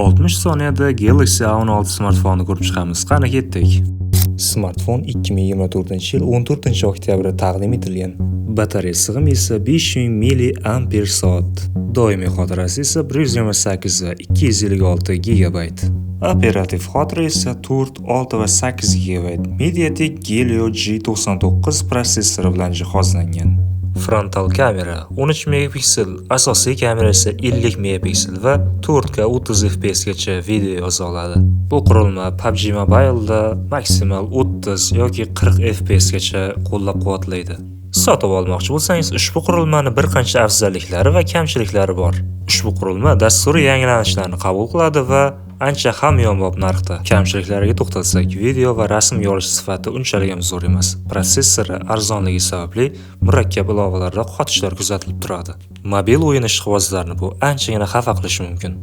60 soniyada Galaxy A16 smartfonini ko'rib chiqamiz. Qani ketdik. Smartfon 2024-yil 14-oktyabrda taqdim etilgan. Batareya sig'imi esa 5000 mAh. Doimiy xotirasi esa 128 va 256 GB. Operativ xotira esa 4, 6 va 8 GB. MediaTek Helio G99 protsessori bilan jihozlangan. Frontal kamera 13 megapiksel, asosiy kamera esa 50 megapiksel va 4K 30 fps gacha video yoza oladi. Bu qurilma PUBG Mobile'da maksimal 30 yoki 40 fps gacha qo'llab-quvvatlaydi. Sotib olmoqchi bo'lsangiz, ushbu qurilmani bir qancha afzalliklari va kamchiliklari bor. Ushbu qurilma dasturiy yangilanishlarni qabul qiladi va ancha hamyonbop narxda. Kamchiliklariga to'xtalsak, video va rasm yorish sifati unchalik ham zo'r emas. Protsessori arzonligi sababli murakkab ilovalarda qotishlar kuzatilib turadi. Mobil o'yin ishqibozlarini bu anchagina xafa qilishi mumkin.